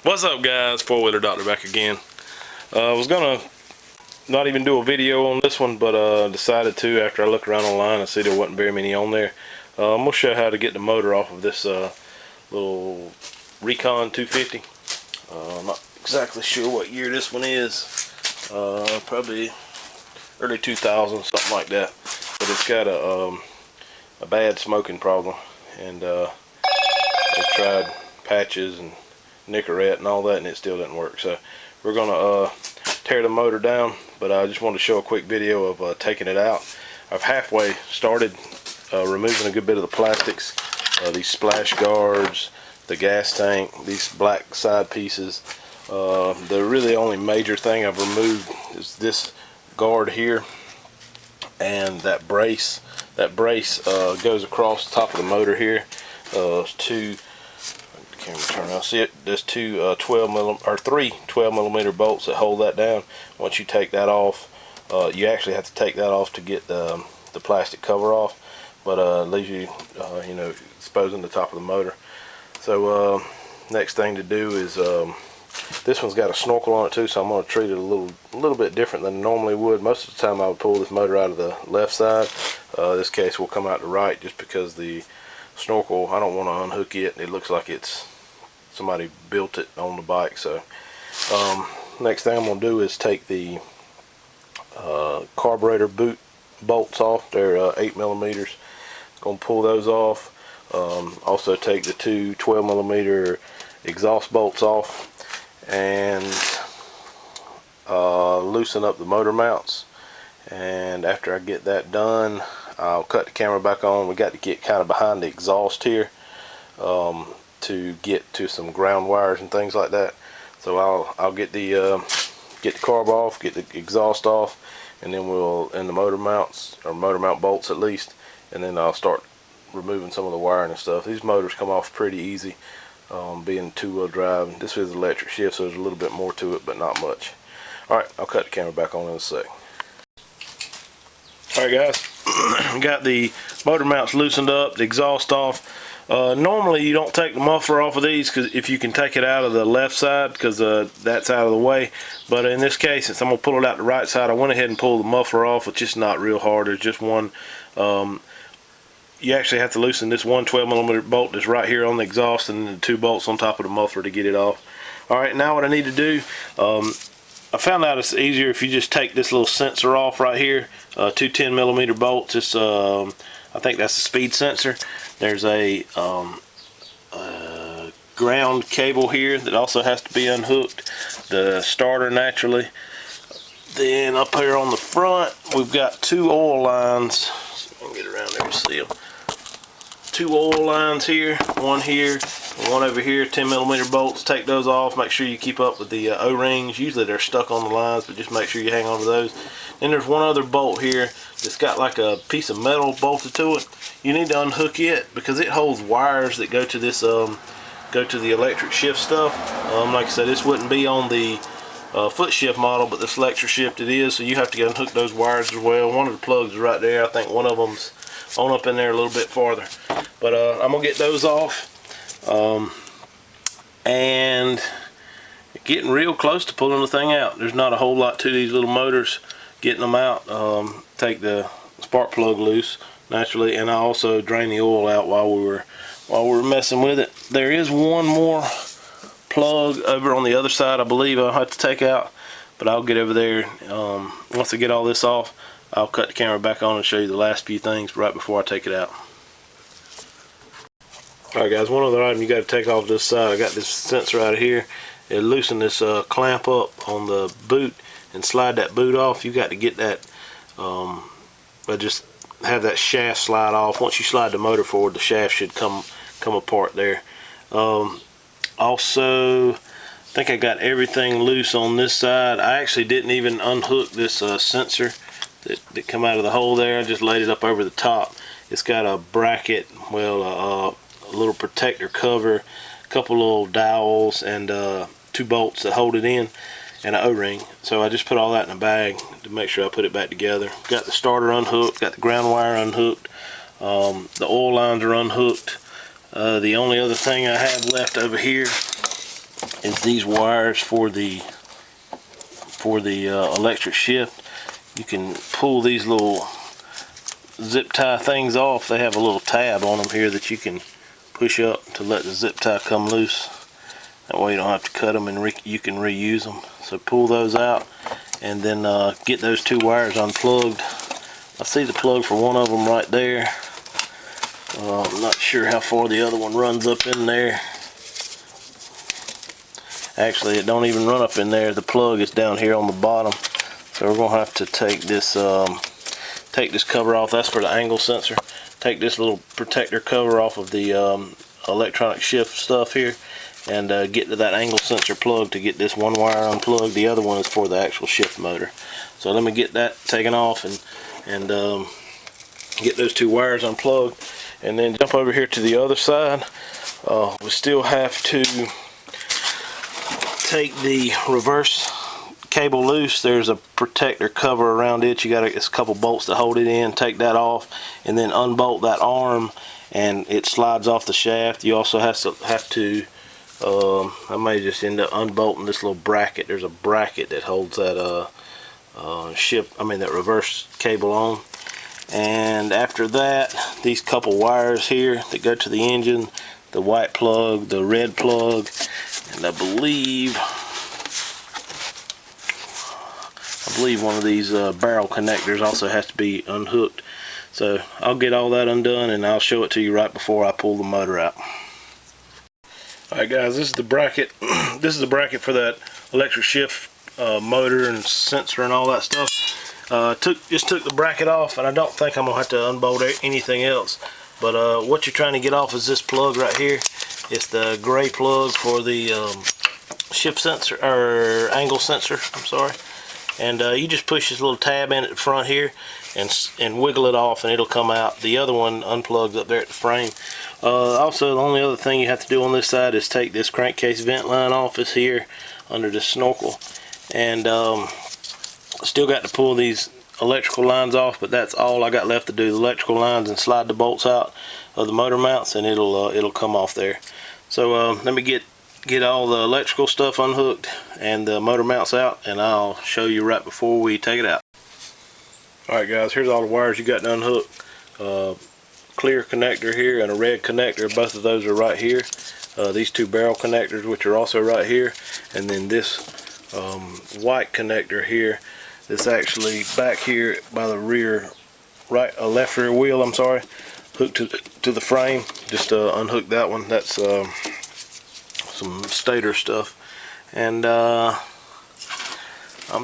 What's up, guys? Four-wheeler doctor back again. I was gonna not even do a video on this one, but decided to after I looked around online and see there wasn't very many on there. I'm gonna show you how to get the motor off of this little Recon 250. I'm not exactly sure what year this one is. Probably early 2000s, something like that. But it's got a bad smoking problem, and they tried patches and Nicorette and all that, and it still didn't work. So we're gonna tear the motor down, but I just wanted to show a quick video of taking it out. I've halfway started removing a good bit of the plastics, these splash guards, the gas tank, these black side pieces. The really only major thing I've removed is this guard here and that brace. That brace goes across the top of the motor here. Turn around. See it? There's three 12 millimeter bolts that hold that down. Once you take that off, you actually have to take that off to get the plastic cover off, but leaves you, exposing the top of the motor. So next thing to do is this one's got a snorkel on it too, so I'm going to treat it a little bit different than I normally would. Most of the time I would pull this motor out of the left side. This case will come out the right, just because the snorkel, I don't want to unhook it. It looks like it's somebody built it on the bike. So next thing I'm going to do is take the carburetor boot bolts off. They're 8 millimeters. Going to pull those off. Also take the two 12 millimeter exhaust bolts off, and loosen up the motor mounts. And after I get that done, I'll cut the camera back on. We got to get kind of behind the exhaust here to get to some ground wires and things like that. So I'll get the carb off, get the exhaust off, and then and the motor mounts, or motor mount bolts at least, and then I'll start removing some of the wiring and stuff. These motors come off pretty easy, being two-wheel drive. This is electric shift, so there's a little bit more to it, but not much. Alright, I'll cut the camera back on in a sec. Alright guys, got the motor mounts loosened up, the exhaust off. Normally you don't take the muffler off of these, because if you can take it out of the left side, because that's out of the way. But in this case, since I'm going to pull it out the right side, I went ahead and pulled the muffler off. It's just not real hard. There's just one. You actually have to loosen this one 12 millimeter bolt that's right here on the exhaust, and then the two bolts on top of the muffler to get it off. Alright, now what I need to do, I found out it's easier if you just take this little sensor off right here. Two 10 millimeter bolts. It's I think that's a speed sensor. There's a ground cable here that also has to be unhooked. The starter naturally. Then up here on the front, we've got two oil lines. I'll get around there and see them. Two oil lines here, one over here, 10 millimeter bolts. Take those off. Make sure you keep up with the O-rings. Usually they're stuck on the lines, but just make sure you hang on to those. Then there's one other bolt here that's got like a piece of metal bolted to it. You need to unhook it because it holds wires that go to this go to the electric shift stuff. Like I said, this wouldn't be on the foot shift model, but this electric shift it is, so you have to unhook those wires as well. One of the plugs is right there. I think one of them's on up in there a little bit farther, but I'm gonna get those off, and getting real close to pulling the thing out. There's not a whole lot to these little motors. Getting them out, take the spark plug loose naturally, and I also drain the oil out while we were messing with it. There is one more plug over on the other side, I believe I'll have to take out, but I'll get over there. Once I get all this off, I'll cut the camera back on and show you the last few things right before I take it out. Alright guys, one other item you got to take off this side. I got this sensor out of here. It loosened this clamp up on the boot and slide that boot off. You got to get that, just have that shaft slide off. Once you slide the motor forward, the shaft should come apart there. Also, I think I got everything loose on this side. I actually didn't even unhook this sensor that come out of the hole there. I just laid it up over the top. It's got a bracket, a little protector cover, a couple little dowels, and two bolts that hold it in, and an O-ring. So I just put all that in a bag to make sure I put it back together. Got the starter unhooked, got the ground wire unhooked, the oil lines are unhooked. The only other thing I have left over here is these wires for the electric shift. You can pull these little zip tie things off. They have a little tab on them here that you can push up to let the zip tie come loose. That way you don't have to cut them, and you can reuse them. So pull those out, and then get those two wires unplugged. I see the plug for one of them right there. I'm not sure how far the other one runs up in there. Actually, it don't even run up in there. The plug is down here on the bottom. So we're gonna have to take this cover off. That's for the angle sensor. Take this little protector cover off of the electronic shift stuff here, and get to that angle sensor plug to get this one wire unplugged. The other one is for the actual shift motor. So let me get that taken off and get those two wires unplugged, and then jump over here to the other side. We still have to take the reverse cable loose. There's a protector cover around it. You got a couple bolts to hold it in. Take that off, and then unbolt that arm, and it slides off the shaft. You also have to I may just end up unbolting this little bracket. There's a bracket that holds that that reverse cable on. And after that, these couple wires here that go to the engine, the white plug, the red plug, and I believe one of these barrel connectors also has to be unhooked. So I'll get all that undone, and I'll show it to you right before I pull the motor out. Alright guys, this is the bracket. This is the bracket for that electric shift motor and sensor and all that stuff. Just took the bracket off, and I don't think I'm gonna have to unbolt anything else. But what you're trying to get off is this plug right here. It's the gray plug for the shift sensor, or angle sensor, I'm sorry. And you just push this little tab in at the front here and wiggle it off, and it'll come out. The other one unplugs up there at the frame. Also, the only other thing you have to do on this side is take this crankcase vent line off. It's here under the snorkel. And still got to pull these electrical lines off, but that's all I got left to do. The electrical lines, and slide the bolts out of the motor mounts, and it'll come off there. So let me get all the electrical stuff unhooked and the motor mounts out, and I'll show you right before we take it out. Alright guys, here's all the wires you got to unhook. Clear connector here and a red connector. Both of those are right here. These two barrel connectors, which are also right here, and then this white connector here. That's actually back here by the rear, left rear wheel, I'm sorry, hooked to the frame. Just unhook that one. That's some stator stuff, and I'm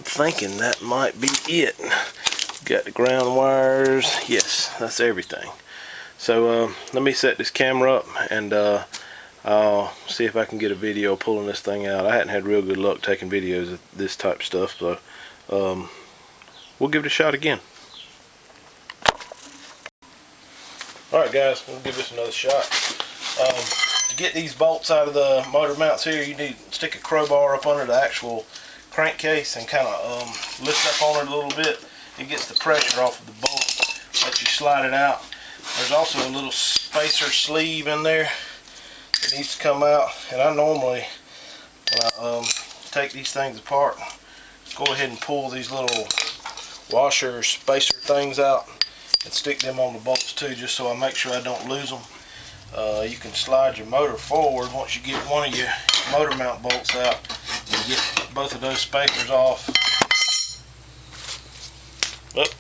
thinking that might be it. Got the ground wires. Yes, that's everything. So let me set this camera up, and I'll see if I can get a video pulling this thing out. I hadn't had real good luck taking videos of this type of stuff, so we'll give it a shot again. Alright guys, we'll give this another shot. To get these bolts out of the motor mounts here, you need to stick a crowbar up under the actual crankcase and kind of lift up on it a little bit. It gets the pressure off of the bolt, lets you slide it out. There's also a little spacer sleeve in there that needs to come out, and I normally, when I take these things apart, go ahead and pull these little washer spacer things out and stick them on the bolts too, just so I make sure I don't lose them. You can slide your motor forward once you get one of your motor mount bolts out and get both of those spacers off. But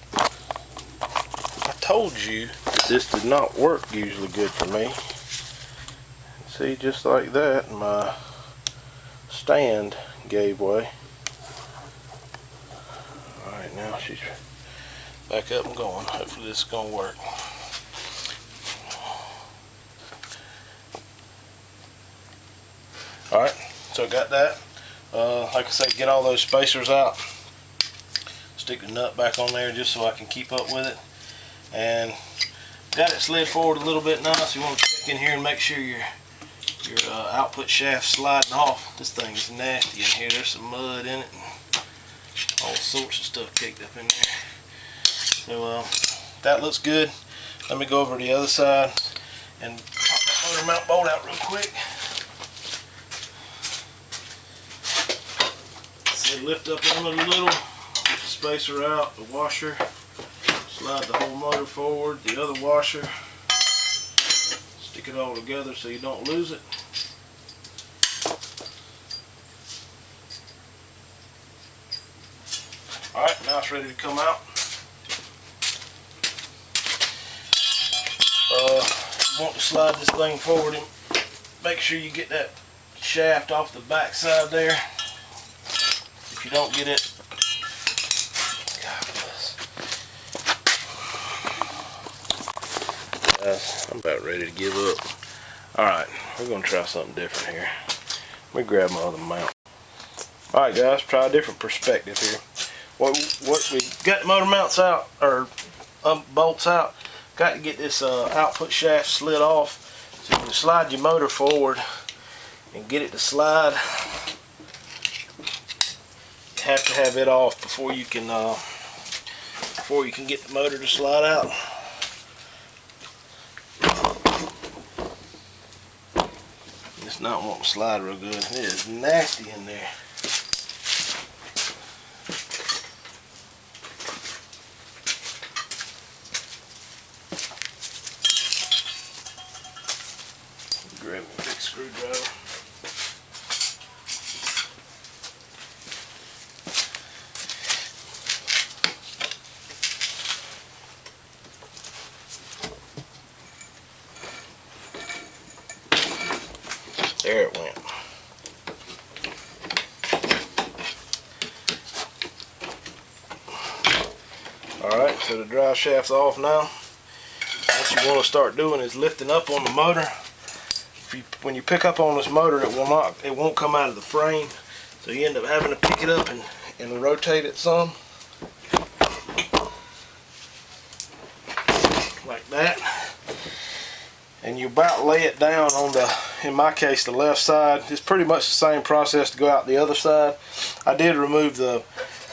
I told you that this did not work usually good for me. See, just like that, my stand gave way. Alright, now she's back up and going. Hopefully this is going to work. Alright, so I got that. Like I say, get all those spacers out. Stick the nut back on there just so I can keep up with it. And got it slid forward a little bit now, so you want to check in here and make sure your output shaft's sliding off. This thing's nasty in here. There's some mud in it and all sorts of stuff kicked up in there. So that looks good. Let me go over to the other side and pop that motor mount bolt out real quick. and lift up on it a little, get the spacer out, the washer, slide the whole motor forward, the other washer, stick it all together so you don't lose it. Alright, now it's ready to come out. You want to slide this thing forward and make sure you get that shaft off the back side there. If you don't get it, God bless. Guys, I'm about ready to give up. Alright, we're going to try something different here. Let me grab my other mount. Alright guys, try a different perspective here. What we got the motor mounts out, or bolts out. Got to get this output shaft slid off so you can slide your motor forward and get it to slide. You have to have it off before you can get the motor to slide out. It's not wanting to slide real good. It is nasty in there. Grab a big screwdriver. There it went. Alright, so the drive shaft's off now. What you want to start doing is lifting up on the motor. When you pick up on this motor, it won't come out of the frame, so you end up having to pick it up and rotate it some, like that. And you about lay it down on the, in my case, the left side. It's pretty much the same process to go out the other side. I did remove the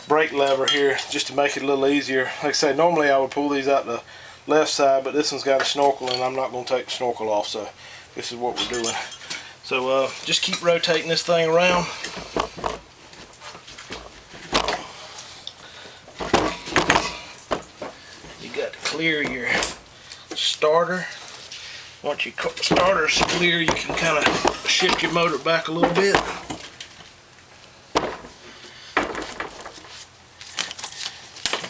brake lever here just to make it a little easier. Like I say, normally I would pull these out the left side, but this one's got a snorkel and I'm not going to take the snorkel off, so this is what we're doing. So just keep rotating this thing around. You got to clear your starter. Once your starter's clear, you can kind of shift your motor back a little bit.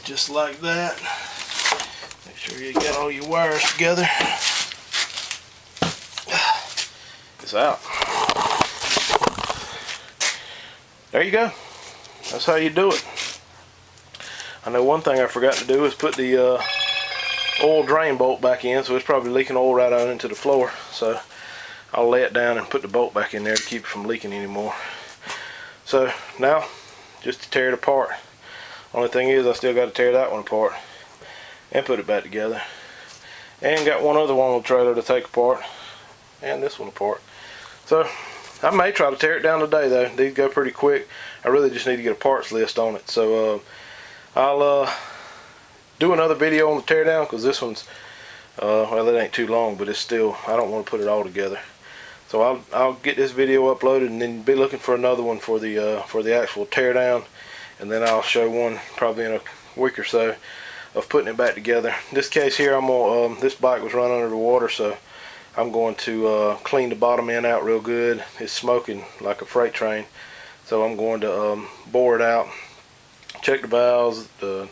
Just like that. Make sure you got all your wires together. Out. There you go. That's how you do it. I know one thing I forgot to do is put the oil drain bolt back in, so it's probably leaking oil right out into the floor. So I'll lay it down and put the bolt back in there to keep it from leaking anymore. So now, just to tear it apart. Only thing is, I still got to tear that one apart and put it back together. And got one other one on the trailer to take apart, and this one apart. So I may try to tear it down today though. These go pretty quick. I really just need to get a parts list on it. So I'll do another video on the teardown, because this one's well, it ain't too long, but it's still, I don't want to put it all together. So I'll get this video uploaded and then be looking for another one for the actual teardown, and then I'll show one probably in a week or so of putting it back together. In this case here, I'm gonna this bike was run under the water, so I'm going to clean the bottom end out real good. It's smoking like a freight train, so I'm going to bore it out, check the valves, the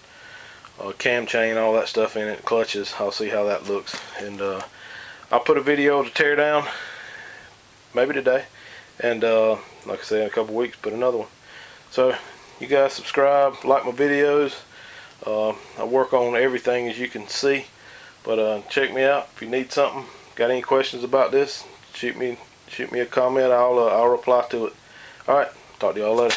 cam chain, all that stuff in it, clutches. I'll see how that looks, and I'll put a video to tear down maybe today, and like I said, in a couple weeks put another one. So you guys subscribe, like my videos. I work on everything, as you can see, but check me out if you need something. Got any questions about this, shoot me a comment. I'll reply to it. Alright, talk to y'all later.